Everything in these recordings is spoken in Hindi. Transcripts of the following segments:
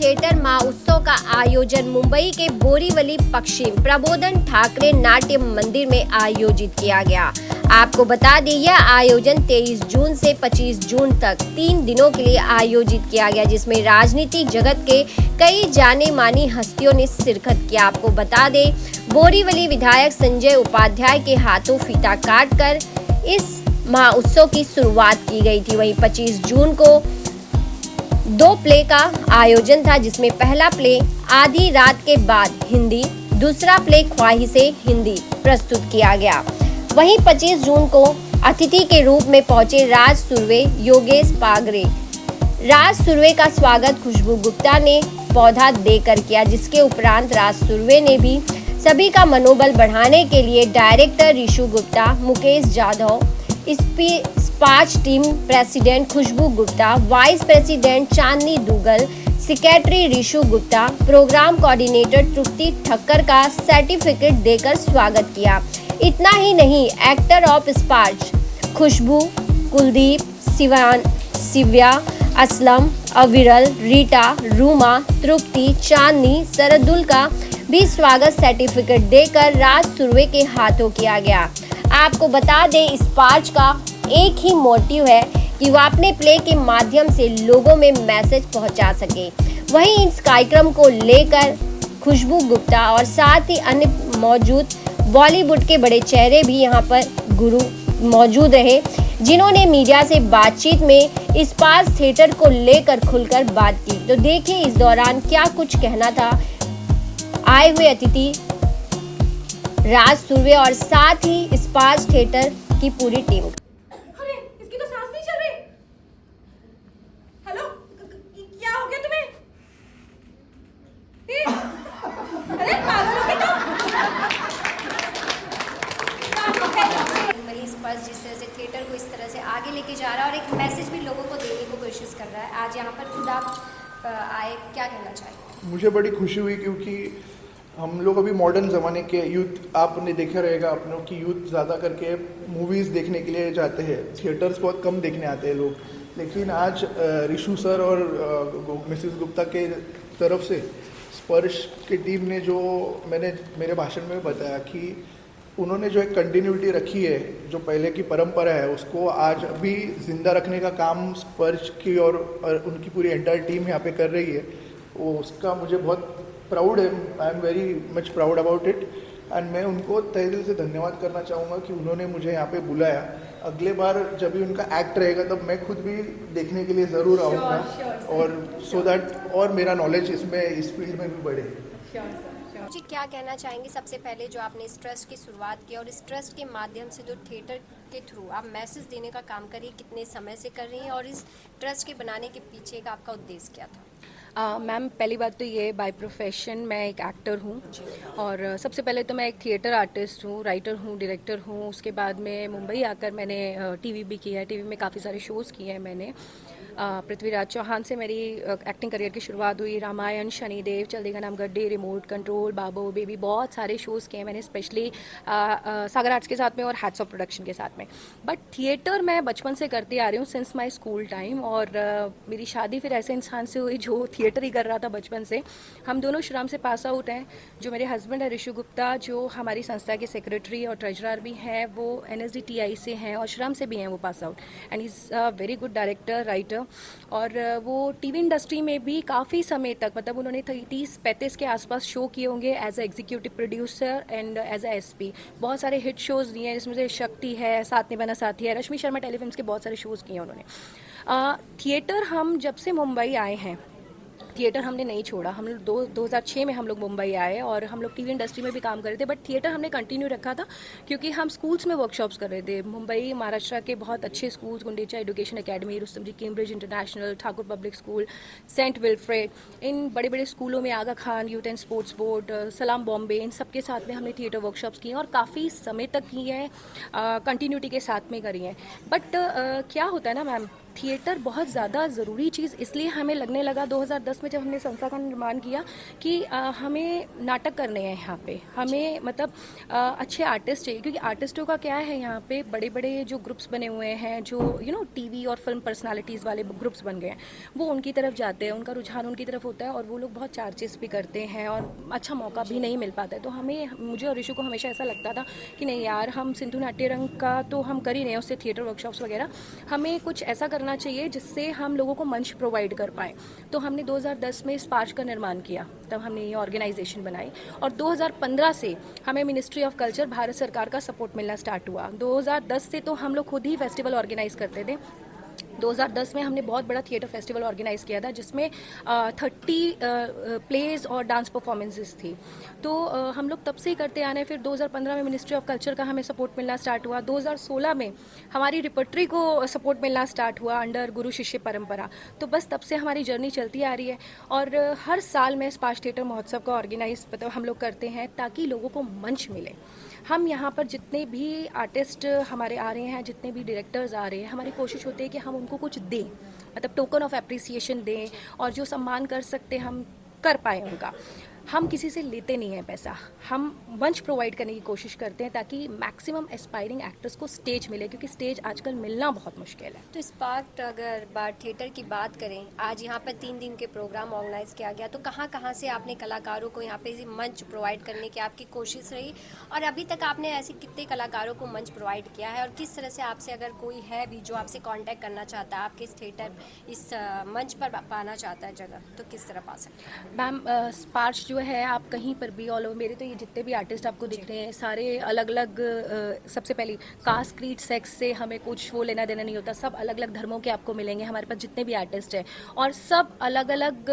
थिएटर महोत्सव का आयोजन मुंबई के बोरीवली पश्चिम प्रबोधन ठाकरे नाट्य मंदिर में आयोजित किया गया। आपको बता दें यह आयोजन 23 जून से 25 जून तक 3 दिनों के लिए आयोजित किया गया, जिसमें राजनीतिक जगत के कई जाने मानी हस्तियों ने शिरकत किया। आपको बता दें बोरीवली विधायक संजय उपाध्याय के हाथों फीता काटकर इस महोत्सव की शुरुआत की गई थी। वहीं 25 जून को 2 प्ले का आयोजन था, जिसमें पहला प्ले आधी रात के बाद हिंदी, दूसरा प्ले ख्वाहिशें हिंदी प्रस्तुत किया गया। वहीं 25 जून को अतिथि के रूप में पहुंचे राज सुर्वे योगेश पागरे। राज सुर्वे का स्वागत खुशबू गुप्ता ने पौधा देकर किया, जिसके उपरांत राज सुर्वे ने भी सभी का मनोबल बढ़ाने के लिए director Rishu Gupta, Mukesh Jadhav, Spaach team president Khushboo Gupta, vice president Chandni Duggal, secretary Rishu Gupta, programme coordinator Tripti Thakkar का सर्टिफिकेट देकर स्वागत किया। इतना ही नहीं, एक्टर ऑफ स्पाच खुशबू, कुलदीप, शिव्या, असलम, अविरल, रीटा, रूमा, तृप्ति, चांदनी, सरदुल का भी स्वागत सर्टिफिकेट देकर राज सुर्वे के हाथों किया गया। आपको बता दें स्पाच का एक ही मोटिव है कि वह अपने प्ले के माध्यम से लोगों में मैसेज पहुंचा सके। वहीं इस कार्यक्रम को लेकर खुशबू गुप्ता और साथ ही अन्य मौजूद बॉलीवुड के बड़े चेहरे भी यहां पर गुरु मौजूद रहे, जिन्होंने मीडिया से बातचीत में स्पाच थिएटर को लेकर खुलकर बात की। तो देखिए इस दौरान क्या कुछ कहना था आए हुए अतिथि राज सुर्वे और साथ ही स्पाच थिएटर की पूरी टीम। अरे इसकी तो सांस नहीं चल रही। हेलो, क्या हो गया तुम्हें? अरे पागल हो गए तुम। स्पाच जिस तरह से थिएटर को इस तरह से आगे लेके जा रहा है और एक मैसेज भी लोगों को देने की कोशिश कर रहा है, आज यहाँ पर खुद आप आए, क्या कहना चाहिए? मुझे बड़ी खुशी हुई क्योंकि हम लोग अभी मॉडर्न ज़माने के यूथ, आपने देखा रहेगा अपनों की यूथ ज़्यादा करके मूवीज़ देखने के लिए जाते हैं, थिएटर्स बहुत कम देखने आते हैं लोग। लेकिन आज ऋषु सर और मिसेस गुप्ता के तरफ से स्पर्श की टीम ने जो मेरे भाषण में बताया कि उन्होंने जो एक कंटिन्यूटी रखी है, जो पहले की परंपरा है, उसको आज भी जिंदा रखने का काम स्पर्श की और उनकी पूरी एंटायर टीम यहाँ पे कर रही है। वो उसका मुझे बहुत प्राउड है, I am very much proud about it and मैं उनको तहे दिल से धन्यवाद करना चाहूँगा कि उन्होंने मुझे यहाँ पे बुलाया। अगले बार जब भी उनका एक्ट रहेगा तब मैं खुद भी देखने के लिए ज़रूर आऊँगा और सो दैट और मेरा नॉलेज इस फील्ड में भी बढ़े। जी क्या कहना चाहेंगे सबसे पहले जो आपने इस ट्रस्ट की शुरुआत की और इस ट्रस्ट के माध्यम से जो थिएटर के थ्रू आप मैसेज देने का काम करिए, कितने समय से कर रही हैं और इस ट्रस्ट के बनाने के पीछे का आपका उद्देश्य क्या था? मैम पहली बात तो ये, बाय प्रोफेशन मैं एक एक्टर हूँ और सबसे पहले तो मैं एक थिएटर आर्टिस्ट हूँ, राइटर हूँ, डायरेक्टर हूँ। उसके बाद में मुंबई आकर मैंने टीवी भी किया है, टीवी में काफ़ी सारे शोज़ किए हैं मैंने। पृथ्वीराज चौहान से मेरी एक्टिंग करियर की शुरुआत हुई, रामायण, शनिदेव, चल देगा नाम गड्ढे, रिमोट कंट्रोल, बाबू बेबी, बहुत सारे शोज़ किए मैंने, स्पेशली सागर आर्ट्स के साथ में और हैट्स ऑफ प्रोडक्शन के साथ में। बट थिएटर मैं बचपन से करती आ रही हूँ सिंस माई स्कूल टाइम और मेरी शादी फिर ऐसे इंसान से हुई जो थिएटर ही कर रहा था बचपन से। हम दोनों श्रीराम से पास आउट हैं। जो मेरे हस्बैंड है ऋषु गुप्ता, जो हमारी संस्था के सेक्रेटरी और ट्रेजरर भी हैं, वो NSDTI से हैं और श्रीराम से भी हैं वो pass out, and is a very good director, writer. और वो टीवी इंडस्ट्री में भी काफ़ी समय तक, मतलब उन्होंने 30-35 के आसपास शो किए होंगे as a executive producer and as a SP। बहुत सारे हिट शोज़ दिए हैं, जिसमें से शक्ति है, साथ निभाना साथी है, रश्मि शर्मा टेलीफिल्म्स के बहुत सारे शोज़ किए हैं उन्होंने। थिएटर हम जब से मुंबई आए हैं, थिएटर हमने नहीं छोड़ा। हम लोग 2006 में हम लोग मुंबई आए और हम लोग टीवी इंडस्ट्री में भी काम कर रहे थे, बट थिएटर हमने कंटिन्यू रखा था क्योंकि हम स्कूल्स में वर्कशॉप्स कर रहे थे। मुंबई महाराष्ट्र के बहुत अच्छे schools, Gundicha education academy, Rustomjee Cambridge international, Thakur public school, saint Wilfred, इन बड़े बड़े स्कूलों में Aga Khan youth and sports board, Salaam Bombay, इन सबके साथ में हमने थिएटर वर्कशॉप्स की हैं और काफ़ी समय तक की हैं, कंटिन्यूटी के साथ में करी हैं। बट क्या होता है ना मैम, थिएटर बहुत ज़्यादा ज़रूरी चीज़ इसलिए हमें लगने लगा 2010 में जब हमने संस्था का निर्माण किया कि हमें नाटक करने हैं यहाँ पे, हमें मतलब अच्छे आर्टिस्ट चाहिए, क्योंकि आर्टिस्टों का क्या है यहाँ पे बड़े बड़े जो ग्रुप्स बने हुए हैं, जो टीवी और फिल्म पर्सनालिटीज़ वाले ग्रुप्स बन गए हैं, वो उनकी तरफ जाते हैं, उनका रुझान उनकी तरफ होता है और वो लोग बहुत चार्जेस भी करते हैं और अच्छा मौका भी नहीं मिल पाता है। तो मुझे और ऋषु को हमेशा ऐसा लगता था कि नहीं यार, हम सिंधु नाट्य रंग का तो हम कर ही रहे हैं, उससे थिएटर वर्कशॉप्स वगैरह, हमें कुछ ऐसा करना चाहिए जिससे हम लोगों को मंच प्रोवाइड कर पाएँ। तो हमने 2010 में स्पार्श का निर्माण किया, तब हमने ये ऑर्गेनाइजेशन बनाई और 2015 से हमें मिनिस्ट्री ऑफ कल्चर, भारत सरकार का सपोर्ट मिलना स्टार्ट हुआ। 2010 से तो हम लोग खुद ही फेस्टिवल ऑर्गेनाइज करते थे। 2010 में हमने बहुत बड़ा थिएटर फेस्टिवल ऑर्गेनाइज किया था जिसमें 30 प्लेज और डांस परफॉर्मेंसेस थी। तो हम लोग तब से ही करते आ रहे हैं। फिर 2015 में मिनिस्ट्री ऑफ कल्चर का हमें सपोर्ट मिलना स्टार्ट हुआ। 2016 में हमारी रिपर्टरी को सपोर्ट मिलना स्टार्ट हुआ अंडर गुरु शिष्य परंपरा। तो बस तब से हमारी जर्नी चलती आ रही है और हर साल में स्पार्श थिएटर महोत्सव का ऑर्गेनाइज हम लोग करते हैं ताकि लोगों को मंच मिले। हम यहाँ पर जितने भी आर्टिस्ट हमारे आ रहे हैं, जितने भी डायरेक्टर्स आ रहे हैं, हमारी कोशिश होती है कि हम उनको कुछ दें, मतलब टोकन ऑफ एप्रिसिएशन दें और जो सम्मान कर सकते हम कर पाए उनका। हम किसी से लेते नहीं हैं पैसा, हम मंच प्रोवाइड करने की कोशिश करते हैं ताकि मैक्सिमम एस्पायरिंग एक्टर्स को स्टेज मिले, क्योंकि स्टेज आजकल मिलना बहुत मुश्किल है। तो स्पार्क अगर बार थिएटर की बात करें, आज यहाँ पर 3 दिन के प्रोग्राम ऑर्गेनाइज किया गया, तो कहाँ कहाँ से आपने कलाकारों को यहाँ पे मंच प्रोवाइड करने की आपकी कोशिश रही और अभी तक आपने ऐसे कितने कलाकारों को मंच प्रोवाइड किया है और किस तरह से आपसे अगर कोई है भी जो आपसे कॉन्टैक्ट करना चाहता है, आपके इस थिएटर इस मंच पर पाना चाहता है जगह, तो किस तरह पा सकते हैं? मैम, स्पार्श जो है आप कहीं पर भी ऑल ओवर, मेरे तो ये जितने भी आर्टिस्ट आपको दिख रहे हैं सारे अलग अलग, सबसे पहले कास्ट, क्रीड, सेक्स से हमें कुछ वो लेना देना नहीं होता, सब अलग अलग धर्मों के आपको मिलेंगे हमारे पास जितने भी आर्टिस्ट हैं और सब अलग अलग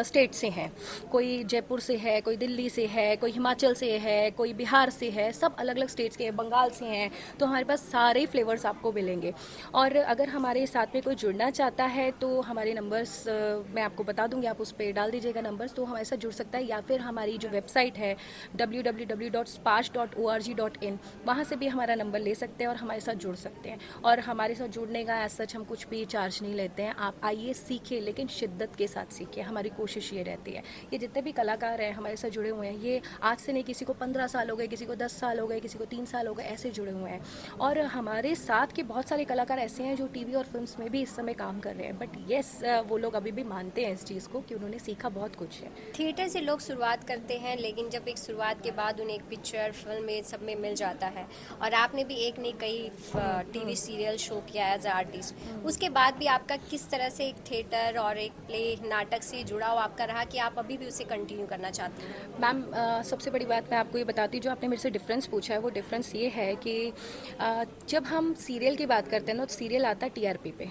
स्टेट से हैं। कोई जयपुर से है, कोई दिल्ली से है, कोई हिमाचल से है, कोई बिहार से है, सब अलग अलग स्टेट्स के, बंगाल से हैं। तो हमारे पास सारे फ्लेवर्स आपको मिलेंगे और अगर हमारे साथ में कोई जुड़ना चाहता है तो हमारे नंबर्स मैं आपको बता दूंगी, आप उस पर डाल दीजिएगा नंबर्स, तो हमारे साथ जुड़ सकता है। या फिर हमारी जो वेबसाइट है www.sparsh.org.in, वहाँ से भी हमारा नंबर ले सकते हैं और हमारे साथ जुड़ सकते हैं। और हमारे साथ जुड़ने का एज सच हम कुछ भी चार्ज नहीं लेते हैं। आप आइए, सीखिए, लेकिन शिद्दत के साथ सीखिए। हमारी कोशिश ये रहती है। ये जितने भी कलाकार हैं हमारे साथ जुड़े हुए हैं, ये आज से नहीं, किसी को 15 साल हो गए, किसी को 10 साल हो गए, किसी को 3 साल हो गए, ऐसे जुड़े हुए हैं। और हमारे साथ के बहुत सारे कलाकार ऐसे हैं जो टीवी और फिल्म्स में भी इस समय काम कर रहे हैं। बट येस, वो लोग अभी भी मानते हैं इस चीज़ को कि उन्होंने सीखा बहुत कुछ है। थिएटर से लोग शुरुआत करते हैं, लेकिन जब एक शुरुआत के बाद उन्हें एक पिक्चर, फिल्म में सब में मिल जाता है और आपने भी एक नहीं कई टीवी सीरियल शो किया एज आर्टिस्ट, उसके बाद भी आपका किस तरह से एक थिएटर और एक प्ले, नाटक से जुड़ाव आपका रहा कि आप अभी भी उसे कंटिन्यू करना चाहती हैं? मैम, सबसे बड़ी बात मैं आपको ये बताती हूँ, जो आपने मेरे से डिफरेंस पूछा है वो डिफरेंस ये है कि जब हम सीरियल की बात करते हैं ना, तो सीरियल आता है TRP पे,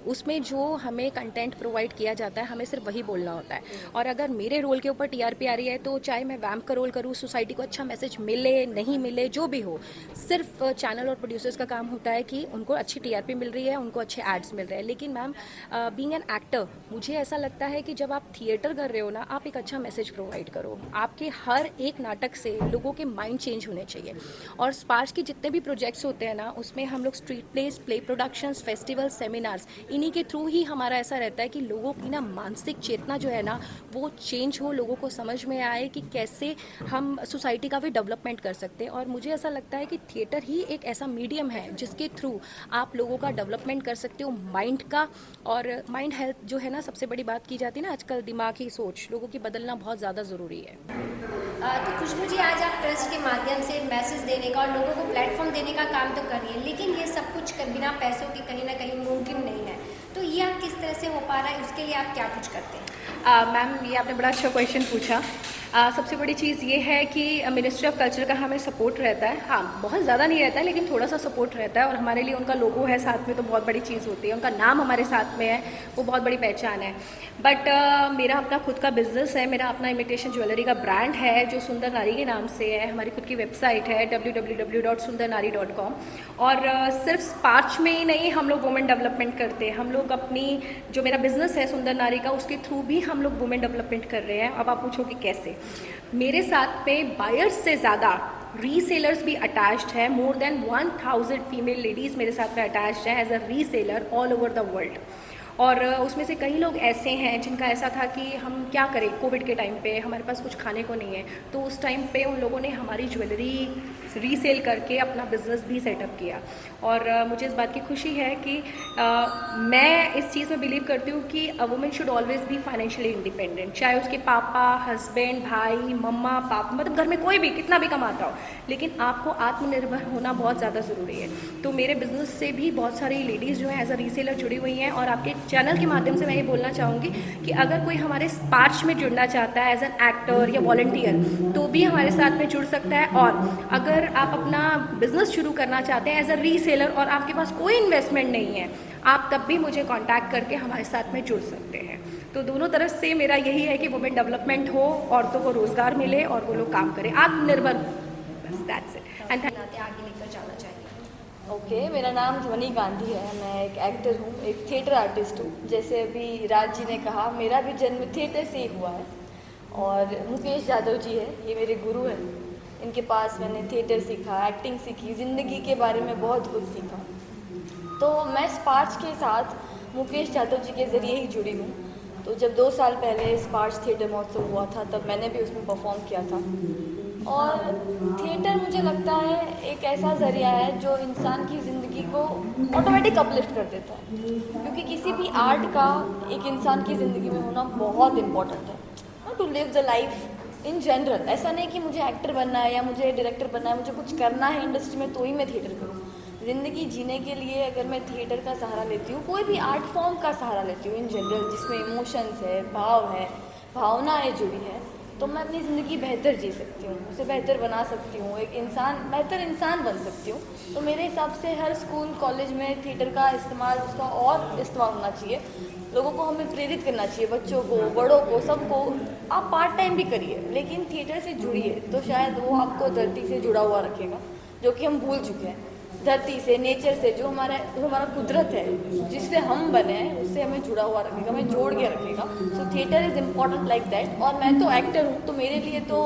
उसमें जो हमें कंटेंट प्रोवाइड किया जाता है हमें सिर्फ वही बोलना होता है। और अगर मेरे रोल के ऊपर TRP आ रही है तो चाहे मैं वैम्प का रोल करूँ, सोसाइटी को अच्छा मैसेज मिले नहीं मिले, जो भी हो, सिर्फ चैनल और प्रोड्यूसर्स का काम होता है कि उनको अच्छी TRP मिल रही है, उनको अच्छे एड्स मिल रहे हैं। लेकिन मैम, बीइंग एन एक्टर, मुझे ऐसा लगता है कि जब आप थिएटर कर रहे हो ना, आप एक अच्छा मैसेज प्रोवाइड करो। आपके हर एक नाटक से लोगों के माइंड चेंज होने चाहिए। और स्पार्श के जितने भी प्रोजेक्ट्स होते हैं ना, उसमें हम लोग street plays, play productions, festival, seminars, इन्हीं के थ्रू ही हमारा ऐसा रहता है कि लोगों की ना मानसिक चेतना जो है ना वो चेंज हो, लोगों को समझ में आए कि कैसे हम सोसाइटी का भी डेवलपमेंट कर सकते हैं। और मुझे ऐसा लगता है कि थिएटर ही एक ऐसा मीडियम है जिसके थ्रू आप लोगों का डेवलपमेंट कर सकते हो, माइंड का। और माइंड हेल्थ जो है ना, सबसे बड़ी बात की जाती है ना आजकल, दिमागी सोच लोगों की बदलना बहुत ज़्यादा ज़रूरी है। तो खुशबू जी, आज आप ट्रस्ट के माध्यम से मैसेज देने का और लोगों को प्लेटफॉर्म देने का काम तो कर रही है, लेकिन ये सब कुछ बिना पैसों के कहीं ना कहीं मुमकिन नहीं है। तो ये आप किस तरह से हो पा रहा है, उसके लिए आप क्या कुछ करते हैं? मैम, ये आपने बड़ा अच्छा क्वेश्चन पूछा। सबसे बड़ी चीज़ ये है कि मिनिस्ट्री ऑफ कल्चर का हमें सपोर्ट रहता है। हाँ, बहुत ज़्यादा नहीं रहता है, लेकिन थोड़ा सा सपोर्ट रहता है। और हमारे लिए उनका लोगो है साथ में, तो बहुत बड़ी चीज़ होती है। उनका नाम हमारे साथ में है, वो बहुत बड़ी पहचान है। बट मेरा अपना खुद का बिजनेस है, मेरा अपना इमिटेशन ज्वेलरी का ब्रांड है जो सुंदर नारी के नाम से है। हमारी खुद की वेबसाइट है www.sundernari.com। और सिर्फ स्पार्श में ही नहीं, हम लोग वुमेन डेवलपमेंट करते हैं। हम लोग अपनी जो मेरा बिजनेस है सुंदर नारी का, उसके थ्रू भी हम लोग वुमेन डेवलपमेंट कर रहे हैं। अब आप पूछोगे कैसे? मेरे साथ में बायर्स से ज़्यादा रीसेलर्स भी अटैच्ड है। मोर देन 1000 फीमेल लेडीज़ मेरे साथ में अटैच्ड है as a reseller all over the world. और उसमें से कई लोग ऐसे हैं जिनका ऐसा था कि हम क्या करें, कोविड के टाइम पे हमारे पास कुछ खाने को नहीं है, तो उस टाइम पे उन लोगों ने हमारी ज्वेलरी रीसेल करके अपना बिजनेस भी सेटअप किया। और मुझे इस बात की खुशी है कि मैं इस चीज़ में बिलीव करती हूँ कि a women should always be financially independent, चाहे उसके पापा, हस्बैंड, भाई, मम्मा, पापा, मतलब घर में कोई भी कितना भी कमाता हो, लेकिन आपको आत्मनिर्भर होना बहुत ज़्यादा ज़रूरी है। तो मेरे बिजनेस से भी बहुत सारी लेडीज़ जो हैं एज अ रीसेलर जुड़ी हुई हैं। और आपके चैनल के माध्यम से मैं ये बोलना चाहूँगी कि अगर कोई हमारे स्पार्च में जुड़ना चाहता है एज एन एक्टर या वॉलंटियर, तो भी हमारे साथ में जुड़ सकता है। और अगर आप अपना बिजनेस शुरू करना चाहते हैं एज अ रीसेलर और आपके पास कोई इन्वेस्टमेंट नहीं है, आप तब भी मुझे कांटेक्ट करके हमारे साथ में जुड़ सकते हैं। तो दोनों तरफ से मेरा यही है कि वुमेन डेवलपमेंट हो, औरतों को रोजगार मिले और वो लोग काम करें, आत्मनिर्भर हो, बस दैट्स इट। एंड आगे लेकर जाना चाहिए। ओके, मेरा नाम ध्वनि गांधी है। मैं एक एक्टर हूँ, एक थिएटर आर्टिस्ट हूँ। जैसे अभी राज जी ने कहा, मेरा भी जन्म थिएटर से ही हुआ है। और मुकेश यादव जी है, ये मेरे गुरु हैं। इनके पास मैंने थिएटर सीखा, एक्टिंग सीखी, ज़िंदगी के बारे में बहुत कुछ सीखा। तो मैं स्पार्च के साथ मुकेश यादव जी के ज़रिए ही जुड़ी हूँ। तो जब 2 साल पहले स्पार्च थिएटर महोत्सव हुआ था, तब मैंने भी उसमें परफॉर्म किया था। और थिएटर मुझे लगता है एक ऐसा ज़रिया है जो इंसान की ज़िंदगी को ऑटोमेटिक अपलिफ्ट कर देता है, क्योंकि किसी भी आर्ट का एक इंसान की ज़िंदगी में होना बहुत इम्पोर्टेंट है to live the life in general. ऐसा नहीं कि मुझे एक्टर बनना है या मुझे डायरेक्टर बनना है, मुझे कुछ करना है इंडस्ट्री में तो ही मैं थिएटर करूँ। ज़िंदगी जीने के लिए अगर मैं थिएटर का सहारा लेती हूँ, कोई भी आर्ट फॉर्म का सहारा लेती हूँ इन जनरल, जिसमें इमोशंस है, भाव है, भावनाएँ जुड़ी हैं, तो मैं अपनी ज़िंदगी बेहतर जी सकती हूँ, उसे बेहतर बना सकती हूँ, एक बेहतर इंसान बन सकती हूँ। तो मेरे हिसाब से हर स्कूल कॉलेज में थिएटर का इस्तेमाल, उसका और इस्तेमाल होना चाहिए। लोगों को हमें प्रेरित करना चाहिए, बच्चों को, बड़ों को, सबको। आप पार्ट टाइम भी करिए, लेकिन थिएटर से जुड़िए, तो शायद वो आपको धरती से जुड़ा हुआ रखेगा, जो कि हम भूल चुके हैं। धरती से, नेचर से, जो हमारा कुदरत है, जिससे हम बने हैं, उससे हमें जुड़ा हुआ रखेगा, हमें जोड़ के रखेगा। सो theatre is important like that. और मैं तो एक्टर हूँ, तो मेरे लिए तो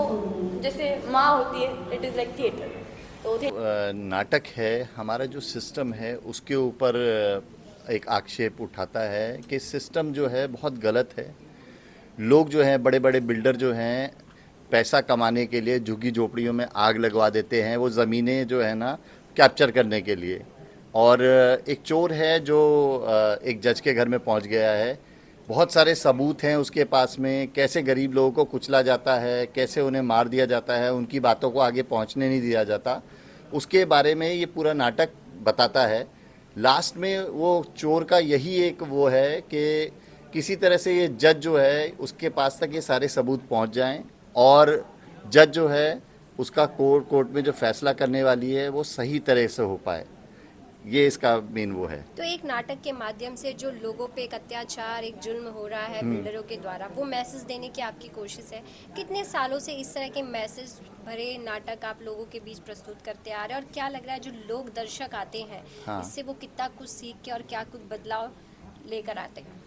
जैसे माँ होती है, इट इज़ लाइक थिएटर। तो नाटक है, हमारा जो सिस्टम है उसके ऊपर एक आक्षेप उठाता है कि सिस्टम जो है बहुत गलत है। लोग जो हैं, बड़े बड़े बिल्डर जो हैं, पैसा कमाने के लिए झुग्गी झोपड़ियों में आग लगवा देते हैं, वो ज़मीनें जो है ना कैप्चर करने के लिए। और एक चोर है जो एक जज के घर में पहुंच गया है, बहुत सारे सबूत हैं उसके पास में, कैसे गरीब लोगों को कुचला जाता है, कैसे उन्हें मार दिया जाता है, उनकी बातों को आगे पहुंचने नहीं दिया जाता, उसके बारे में ये पूरा नाटक बताता है। लास्ट में वो चोर का यही एक वो है कि किसी तरह से ये जज जो है उसके पास तक ये सारे सबूत पहुंच जाएं और जज जो है उसका कोर्ट में जो फैसला करने वाली है वो सही तरह से हो पाए, ये इसका मेन वो है। तो एक नाटक के माध्यम से जो लोगों पे एक अत्याचार, एक जुल्म हो रहा है बिल्डरों के द्वारा, वो मैसेज देने की आपकी कोशिश है। कितने सालों से इस तरह के मैसेज भरे नाटक आप लोगों के बीच प्रस्तुत करते आ रहे हैं, और क्या लग रहा है जो लोग दर्शक आते हैं, हाँ। इससे वो कितना कुछ सीख के और क्या कुछ बदलाव लेकर आते हैं?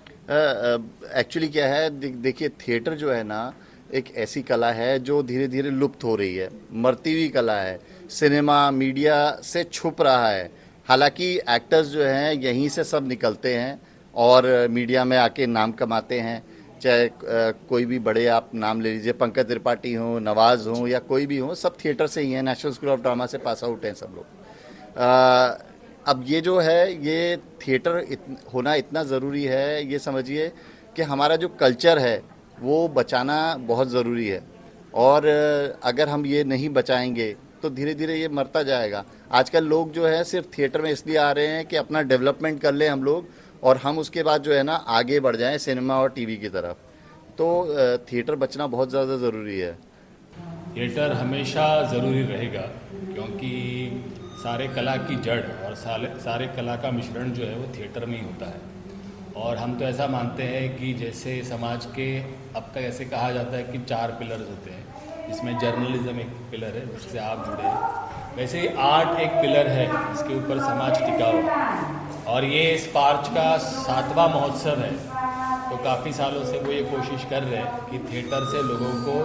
एक्चुअली क्या है, देखिए थिएटर जो है ना एक ऐसी कला है जो धीरे धीरे लुप्त हो रही है, मरती हुई कला है, सिनेमा मीडिया से छुप रहा है। हालांकि एक्टर्स जो हैं यहीं से सब निकलते हैं और मीडिया में आके नाम कमाते हैं, चाहे कोई भी बड़े आप नाम ले लीजिए, पंकज त्रिपाठी हो, नवाज हो या कोई भी हो, सब थिएटर से ही हैं, नेशनल स्कूल ऑफ ड्रामा से पास आउट हैं सब लोग। अब ये जो है ये थिएटर होना इतना ज़रूरी है, ये समझिए कि हमारा जो कल्चर है वो बचाना बहुत ज़रूरी है। और अगर हम ये नहीं बचाएंगे तो धीरे धीरे ये मरता जाएगा। आजकल लोग जो है सिर्फ थिएटर में इसलिए आ रहे हैं कि अपना डेवलपमेंट कर लें हम लोग, और हम उसके बाद जो है ना आगे बढ़ जाएं सिनेमा और टीवी की तरफ। तो थिएटर बचना बहुत ज़्यादा ज़रूरी है। थिएटर हमेशा ज़रूरी रहेगा, क्योंकि सारे कला की जड़ और सारे कला का मिश्रण जो है वो थिएटर में ही होता है। और हम तो ऐसा मानते हैं कि जैसे समाज के अब तक ऐसे कहा जाता है कि 4 पिलर्स होते हैं, जिसमें जर्नलिज्म एक पिलर है जिससे आप जुड़े हैं, वैसे ही आर्ट एक पिलर है जिसके ऊपर समाज टिका हुआ है। और ये स्पार्च का 7वां महोत्सव है, तो तो काफ़ी सालों से वो ये कोशिश कर रहे हैं कि थिएटर से लोगों को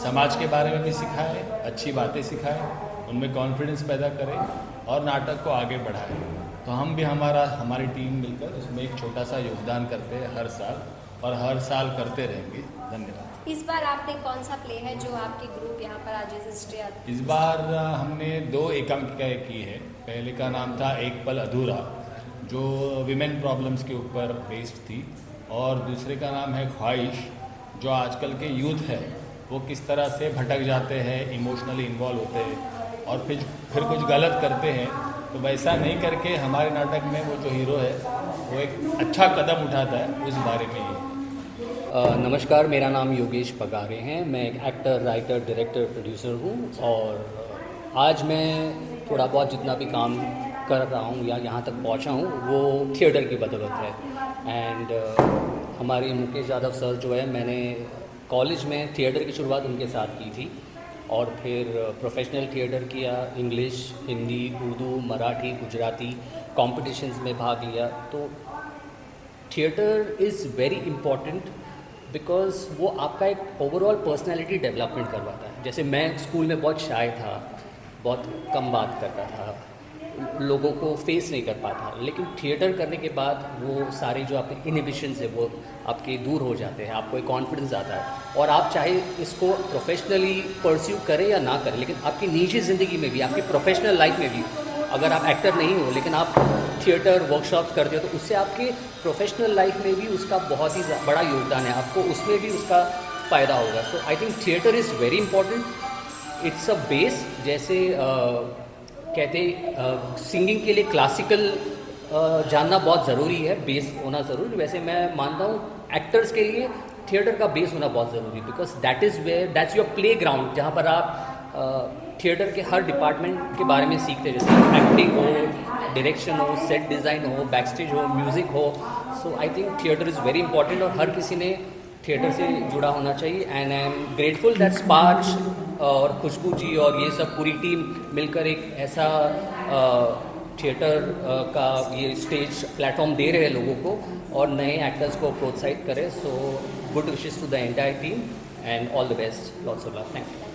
समाज के बारे में भी सिखाए, अच्छी बातें सिखाए, उनमें कॉन्फिडेंस पैदा करें और नाटक को आगे बढ़ाएं। तो हम भी हमारी टीम मिलकर उसमें एक छोटा सा योगदान करते हैं हर साल और हर साल करते रहेंगे। धन्यवाद। इस बार आपने कौन सा प्ले है जो आपके ग्रुप यहाँ पर आज स्टे आते? इस बार हमने 2 एकांकिकाएँ की है। पहले का नाम था एक पल अधूरा, जो विमेन प्रॉब्लम्स के ऊपर बेस्ड थी, और दूसरे का नाम है ख्वाहिश, जो आजकल के यूथ है वो किस तरह से भटक जाते हैं, इमोशनली इन्वॉल्व होते हैं और फिर कुछ गलत करते हैं। तो वैसा नहीं करके हमारे नाटक में वो जो हीरो है वो एक अच्छा कदम उठाता है, उस बारे में ही। नमस्कार, मेरा नाम योगेश पगारे हैं। मैं एक एक्टर, राइटर, डायरेक्टर, प्रोड्यूसर हूँ और आज मैं थोड़ा बहुत जितना भी काम कर रहा हूँ या यहाँ तक पहुँचा हूँ वो थिएटर की बदौलत है। एंड हमारे मुकेश यादव सर जो है, मैंने कॉलेज में थिएटर की शुरुआत उनके साथ की थी और फिर प्रोफेशनल थिएटर किया, इंग्लिश, हिंदी, उर्दू, मराठी, गुजराती कॉम्पिटिशन्स में भाग लिया। तो theatre is very important because वो आपका एक ओवरऑल पर्सनैलिटी डेवलपमेंट करवाता है। जैसे मैं स्कूल में बहुत शाय था, बहुत कम बात करता था, लोगों को फेस नहीं कर पाता, लेकिन थिएटर करने के बाद वो सारे जो आपके इनहिबिशंस है वो आपके दूर हो जाते हैं, आपको एक कॉन्फिडेंस आता है और आप चाहे इसको प्रोफेशनली परस्यू करें या ना करें, लेकिन आपकी निजी ज़िंदगी में भी, आपकी प्रोफेशनल लाइफ में भी, अगर आप एक्टर नहीं हो लेकिन आप थिएटर वर्कशॉप्स करते हो तो उससे आपके प्रोफेशनल लाइफ में भी उसका बहुत ही बड़ा योगदान है, आपको उसमें भी उसका फ़ायदा होगा। So I think theatre is very important, it's a base. जैसे कहते सिंगिंग के लिए क्लासिकल जानना बहुत ज़रूरी है, बेस होना ज़रूरी, वैसे मैं मानता हूँ एक्टर्स के लिए थिएटर का बेस होना बहुत ज़रूरी, because that is where that's your playground, जहाँ पर आप थिएटर के हर डिपार्टमेंट के बारे में सीखते हैं, जैसे एक्टिंग हो, डायरेक्शन हो, सेट डिज़ाइन हो, बैकस्टेज हो, म्यूज़िक हो। So I think theatre is very important और हर किसी ने थिएटर से जुड़ा होना चाहिए। And I am grateful that Sparsh और खुशबू जी और ये सब पूरी टीम मिलकर एक ऐसा थिएटर का ये स्टेज प्लेटफॉर्म दे रहे हैं लोगों को और नए एक्टर्स को प्रोत्साहित करें। So good wishes to the entire team and all the best, lots of love, thank you.